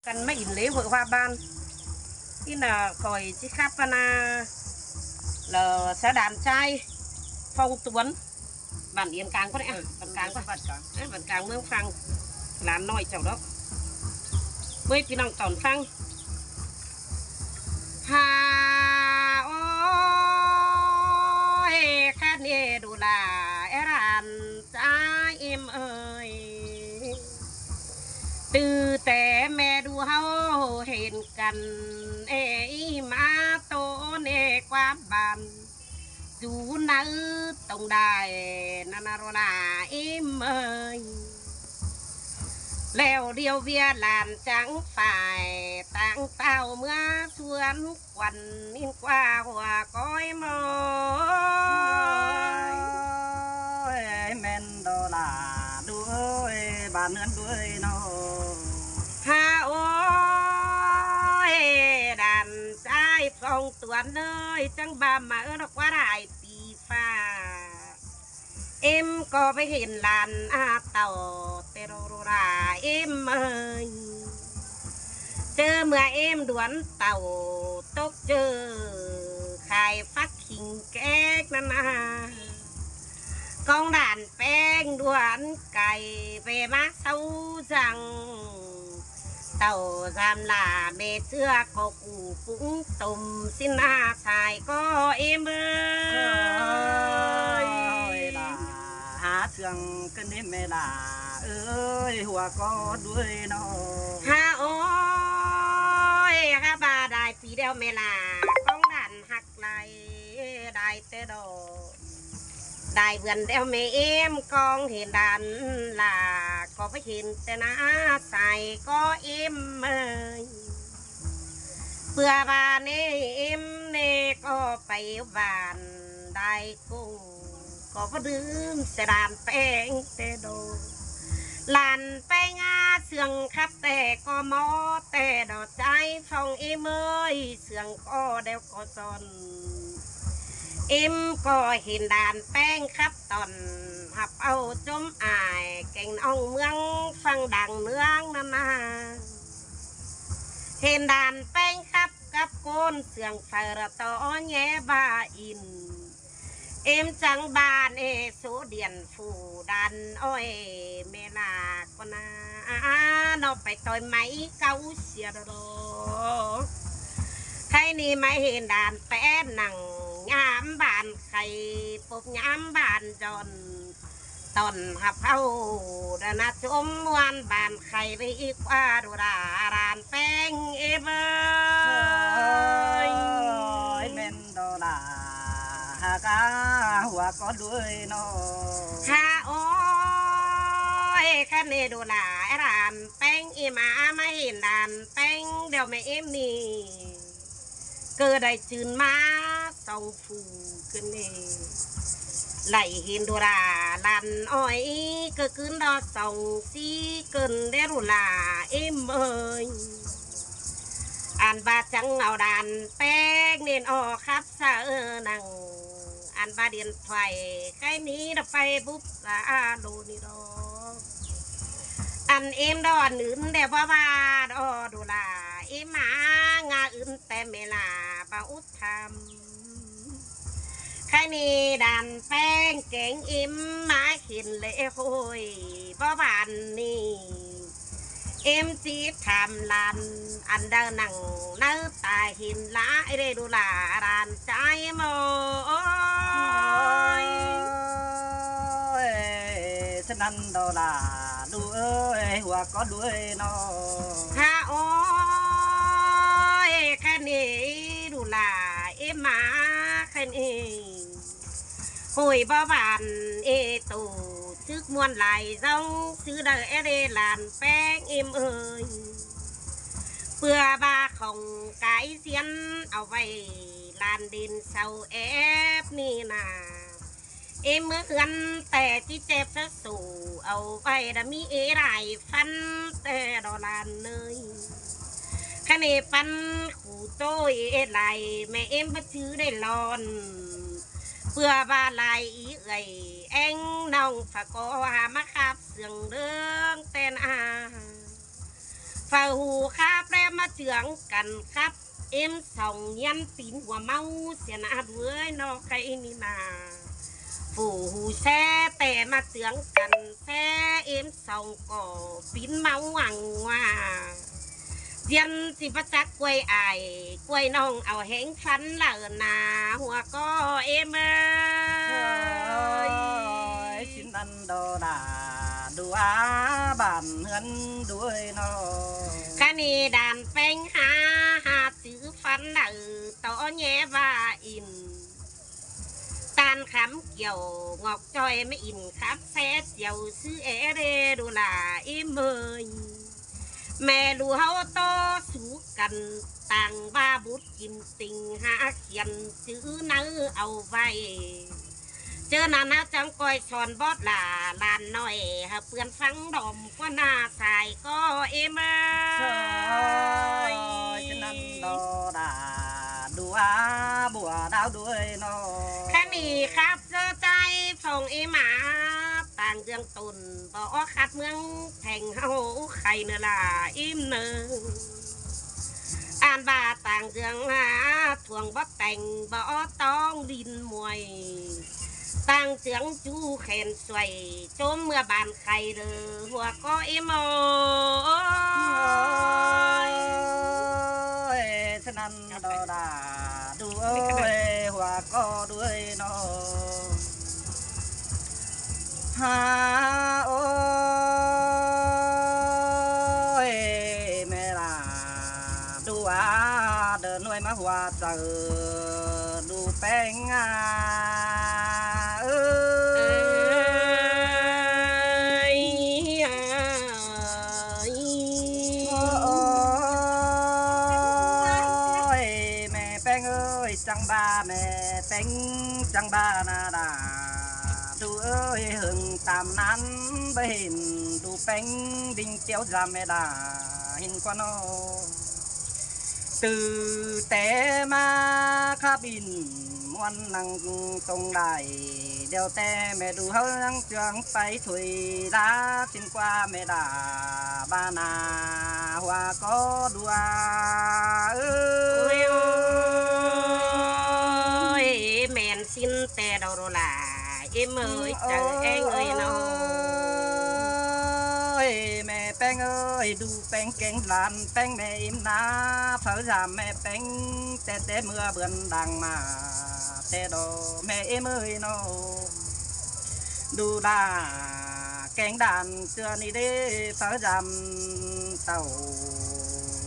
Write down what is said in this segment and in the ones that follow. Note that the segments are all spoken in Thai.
กันไม่อินเลยหัวว่าบ้านที่น่ะคอยจิคับปนาสะดานใจฟองตวนบ้านเอียนกลางก็ได้บ้านกลางก็บ้านกลางเมืองฟังหลานน้อยเจ้าดอกเมื่อพี่น้องตอนฟังฮาโอ้ยแค่นี้ดูลาเอรันใจอิ่มเอ่ยตื่นแต่แม่ดูเฮาเห็นกันมาโตเนความบันจูนักต้องได้นานาโรนาอิ่มเอ่ยแล้วเดียวเวียหลานจังฝ่ายต่างเต้าเมื่อสวนควันนิ่งกว่าหัวก้อยมอยแม่นดอลาด้วยบ้านเนือนด้วยเนาะฮาโอ้ยดันใจฟองตัวเนยจังบามาดอกว่าได้ปีฟ้าก็ไปเห็นหลานเต่าเตโรราเอ้ยเจอเมื่อดวนเต่าตกเจอขายฟักขิงแก๊กนั่นนะกองด่านแป้งดวนไก่ไปมาเศร้าจังเต่าจำลาเมเชื่อก็กูปุ้งตุ่มสินาชายก็เอ้ยหาเสียงกันได้แม่ล่ะเอ้ยหัวก็ด้วยเนาะฮาโอ้ยฮาบาได้ปีเดียวแม่ล่ะกองด่านหักไหลได้เตดอได้เบือนเดียวแม่กองเห็นดันล่ะก็ไปเห็นแต่หน้าใส่ก็เยเพื่อบานเก็ไปบ้านได้กุ้งก็บ่ดื่มเสดานแป้งแต่โดหลานไปงาเสื่องครับแต่ก็มอแต่ดอกใจฟองเมยเสื่องก็เดียวก็จนก็เห็นด่านแป้งครับตอนหับเอาจมอายเก่งอ่องเมืองฟังดังเมืองนั่นนะเห็นด่านแป้งครับกับโกนเสื่องไฟระตอแง่บาอินจังบานโซเดียนฟูดันอ้อยเมลาก็นาเนาไปต่อยไม้เกาเสียดอกใครนี่ไม่เห็นด่านแป้นหนังยามบานไข่ปบยามบานจนตอนหับเอาดานาชมวันบานไข่ไปอีกว่าดูดารานแป้งเบยแม่นดอลาหากาหัวก็ด้วยเนาะฮาโอ้ยแค่เนดูลาดานแป้งมาไม่เห็นดานแป้งเดี๋ยวแม่นี่เกิดได้จืนมาส่องฟูขึ้นไหลเห็นดูลาลันอ้อยก็ขึ้นดอส่องซีเกินได้ดูลาเยอันบาจังเอาดานแป้งเน้นออกครับสะนังอันบาเดียนไฟใครนี้เราไปบุบลาโดนี่ดอกอันดอนอื่นเดี๋ยวว่าดอดูลามางาอื่นแต่เมลาบาอุดทำใครนี้ดันแป้งเก่งมาเห็นเลยโหยบ่บานนี่จีทำลันอันเดินหนังเนื้อตาเห็นละเรดูลารานใจโมฉะนั้นดอลาดูเอ้ยหัวก็ด้วยเนาะฮาโอ้ยแค่นี้ดูลามาแค่นี้หุยบ่บานตูซึกมวนไหลจ้องซื้อเดอเรลานแป้งเอ่ยเปื่อบาของไก่เสียนเอาไว้ลานดินเสานี่นาเมื่อคืนแต่ที่เจ็บสักสู่เอาไปดามีไรฟันแต่ดอลานเนยคะเนปันขู่โต้ไหลแม่มาชื่อได้ลอนเพื่อบาลายเอ่ยน้องฝากก็หามาขับเสียงเรื่องเต้น ฝ่าหูครับแล้วมาเจืองกันครับเอ็มสองยันตีนหัวเมาเสียนาด้วยนอกใครนี่นาฝูหูแช่แต่มาเจืองกันแช่เอ็มสองก่อปีนเมาหวังว่าเจียนสิประจักกล้วยไอกล้วยน้องเอาแห้งฟันเหล่านาหัวก็เอ็มสินันดอดาดูอาบ้านเฮือนด้วยเนาะคณีด่านแป้งหาจื้อฟันเหล่าต่อแย่ว่าอินตานขำเกี่ยวงอกจอยไม่อินครับแซ่เจียวซื้อเอเรดูลาอีเมยแม่ดูเฮาโตสู้กันต่างบ้าบุตรกินติงหาเขียนซื้อเนื้อเอาไว้เจอหน้าจังก้อยสอนบอดลานน้อยหาเปือนฟังดอมก็หน้าสายก็เอเมยฉะนั้นดอดาดูอาบัวดาวด้วยเนาะแค่นี้ครับเจอใจฟองเอหมาต่างเรื่องตุนบ่ขัดเมืองแข่งเฮาไข่เนื้อลาอิ่มเนื้ออ่านบาต่างเรื่องหาถ่วงบ่แต่งบ่ต้องดินมวยต่างเจืองจูแขนสวยโจมเมื่อบานไข่เด้อหัวก็เอโมฉะนั้นดอดาดูหัวก็ด้วยเนาะหาโอ้ยแม่ล่ะดูอาเดินหน่วยมาหัวเจอดูแป้งจังบ้าแม่เป็นจังบ้านาดาดูเอ้ยหึงตามนั้นไปเห็นดูเป็นดิ่งเจียวจำไม่ได้เห็นกว่าน้อตื่นแต่มาขับบินมวนนั่งตรงได้เดี๋ยวแต่แม่ดูเขานั่งเจืองไปถุยรักสิ้นกว่าไม่ได้บ้านาหัวก็ดูแม่นสิ้นแต่ดาวโรลาเอ็มเอ้ยเจอเอ็งเอ้ยน้องแม่แป้งเอ้ยดูแป้งเก่งหลานแป้งแม่อิ่มนาเผาจามแม่แป้งแต่เมื่อเบือนดังมาแต่ดอแม่เอ็มเอ้ยน้องดูดาแกงด่านเจือนี่เด้เผาจามเต่า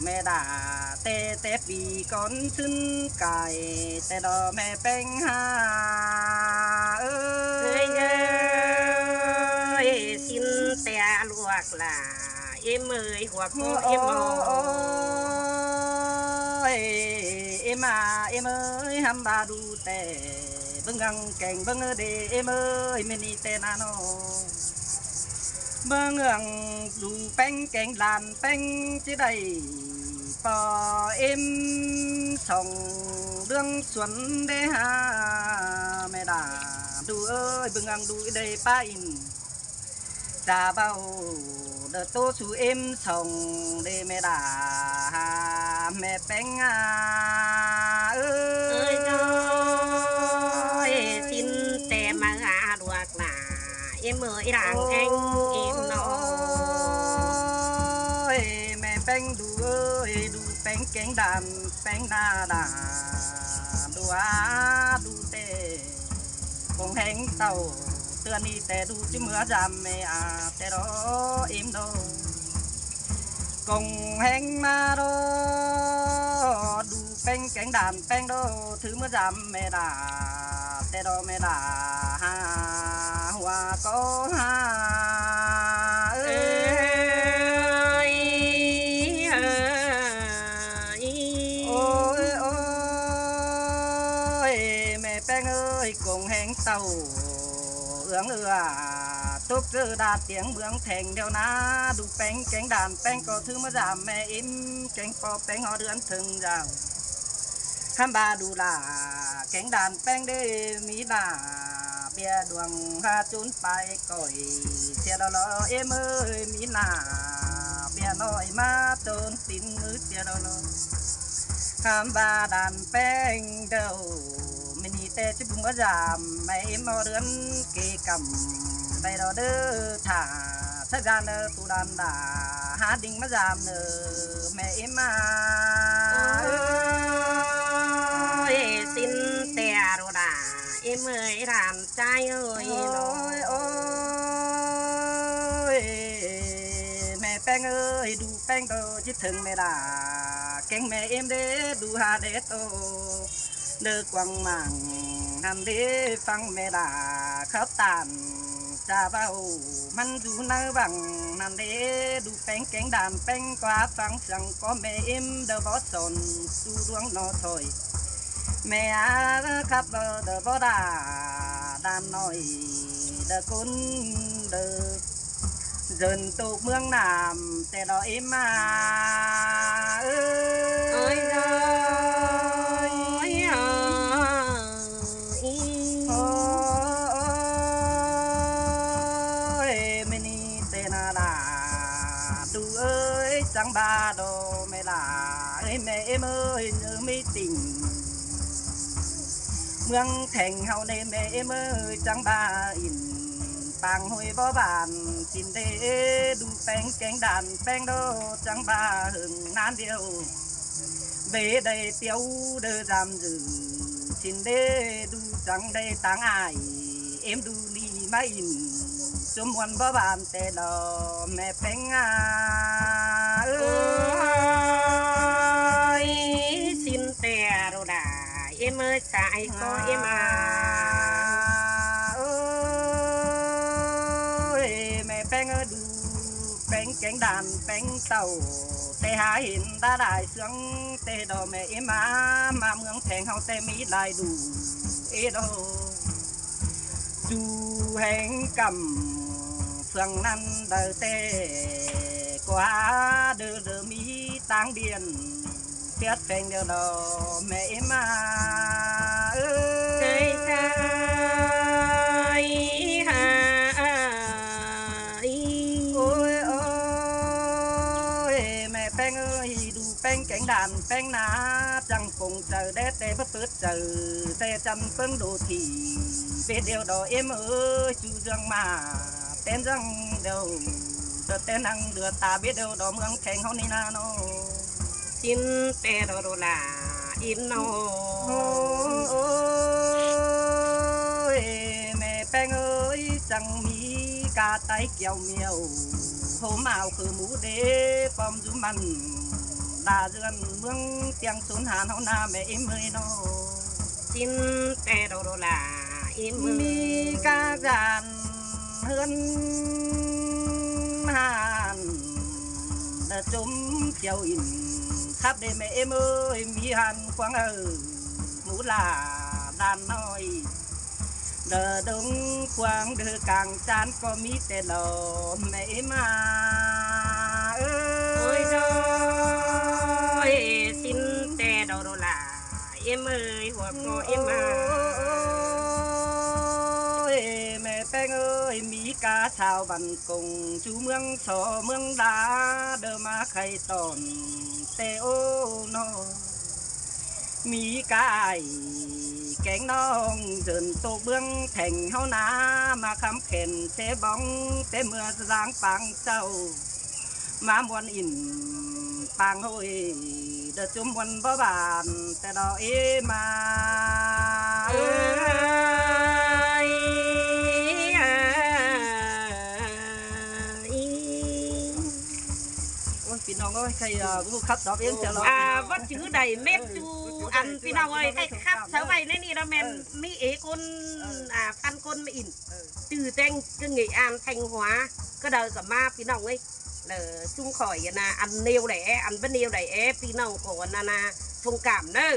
แม่ด่าแต่ปีก่อนขึ้นไก่แต่ดอแม่แป้งหาเอ้ยสิ้นแต่ลวกล่ะเอ็มเอ้ยหัวโคเอ็มเอ็มเอ้ยทำบาดูแต่เบิ่งกังแก่งเบิ่งเดเอ็มเอ้ยไม่นี่แต่นาโนเบิ่งดูแป้งแกงลานแป้งจะได้ปอเอ็มส่องเรื่องสวนได้หาไม่ได้ดูเอ้ยเบิ่งดูได้ป้าอินจ่าเบาเดอโตสู่เอ็มส่องได้ไม่ได้แม่แป้งเอ้ยน้อยสิ้นแต่มาดวกหนาเอ็มเอ้ยร่างแองเอ็มน้อยแม่แป้งดูเอ้ยดูแป้งแกงดำแป้งหน้าดาดูดูเตะคงแหงเต่าเตือนนี่แต่ดูจิเมื่อจำไม่แต่รอเอ็มโดคงแหงมาโดดูแป้งแกงดำแป้งโดถือเมื่อจำไม่ได้แต่รอไม่ได้หัวก็หาคงแหงเต่าเอื้องทุกซื้อดาเตียงเมืองแทงเดียวนะดูแป้งแกงด่านแป้งก็ถือมาจามแม่อิ่มแกงปอแป้งหอเดือนถึงยาวข้ามบาดูลาแกงด่านแป้งได้มีลาเบียดวงหาจุนไปก่อยเสียดอเอ็มเอ้ยมีลาเบี สียน้อยมาจนตินมือเสียดอนคำบาดันแป้งเดาไม่นีแต่จุบุงก็จามไม่มาเรือนเกกำไปรอเด้อถ่าถ้าจานเด้อตูดันดาหาดิ่งมาจามเด้อแม่มาสินแต่โรดาเอ็มเอ้ยรามใจเอ้ยน้อยโอ้ยแม่แป้งเอ้ยดูแป้งโตคิดถึงแม่ดาแกงแม่เอ็มเด้ดูหาเด้โตเลิกกวางมังทำเด้ฟังแม่ดาครับตานจะเบามันอยู่ในบังนั่นเด้ดูแป้งแกงดานแป้งกว่าฟังสั่งก็แม่เอ็มเดอบอสนดูดวงนอถอยแม่ครับเดอบอดาดานน้อยเดอคุณเดอเดินตูเมืองนามแต่เราเอ็มมาเอ้ยเอ้ยโอ้ยไม่นี่เตนาดาดูเอ้ยจังบาโดไม่ลาเอ้ยแม่เอ็มเอ้ยเนื้อไม่ติ่งเมืองแข่งเฮาในแม่เอ็มเอ้ยจังบาอินปางหอยบ่บานกินเด้ดูแป้งแกงด่านแป้งโดจังบาหึงนานเดียวเบได้เตียวเด้อจำจือกินเด้ดูจังได้ต่างอายเอ็มดูนี่ไม่อินจมวันบ่บานแต่ดอแม่แป้งเอ้ยสินแต่โรดาเอ็มเอ้ยสายก็เอ็มมาแป้งดูแป้งแกงด่านแป้งเต่าแต่หาเห็นตาได้เสียงแต่ดอแม่เอ็มมาเมืองแทงเฮาแต่มีลายดูเอโดดูแห่งกำเฟืองนั้นเดอเตกว่าเดอมีตังเดียนเปียดแป้งเดียวดอแม่เอ็มใจใจหาแป้งเอ้ยดูแป้งแกงด่านแป้งนาจังคงเจอได้แต่เพื่อเจอแต่จำเพิ่งดูทีเป็นเดียวดอเอ็มเอ้ยจูจังมาเต้นจังเดียวเต้นนั่งเดือดตาเบี้ยเดียวดอเมืองแข่งเขานี่นาโนจินเตโรโรลาอินโนแม่แป้งเอ้ยจังมีกาไตเกี่ยวเมียวโหมาเอาคือหมูเดปอมจุมันดาเรือนเมืองเตียงสูญหานเฮานาแม่เอ็มเอ้ยโนจินเตโรโรลาอิมมีกาจานเฮือนหานเดจุ่มเขียวอินครับเดแม่เอ็มเอ้ยมีหันควงหมูลาดานน้อยเดอดงควางเดอกลางจานก็มีแต่ดอแม่มาเอ้ยดอยสินแต่ดอโรลาเอ็มเอ้ยหัวโกเอ็มมาแม่แป้งเอ้ยมีกาชาวบันกงจูเมืองสอเมืองดาเดอมาไข่ตอนแต่โอ้นอมีกายแกงน้องเดินตกเบื้องแข่งเฮานามาคำเข็นเสบองแต่เมื่อสร้างปังเจ้ามามวนอินปังโหยเดอจุ่มวันบ่บานแต่ดอเอมาพี่น้องเอ้ยใครรู้ครับดอกเองจะรอว่าชื่อใดเม็ดจูอันพี่น้องเอ้ยใครครับเสาไว้ในนี่เราแม่นมีเอคนพันคนมาอินตื่อแตงก็nghị an Thanh Hóaก็เดินกับมาพี่น้องเอ้ยchung khỏiอันเนียวได้อันbênเนียวได้พี่น้องcủa thông cảmเด้อ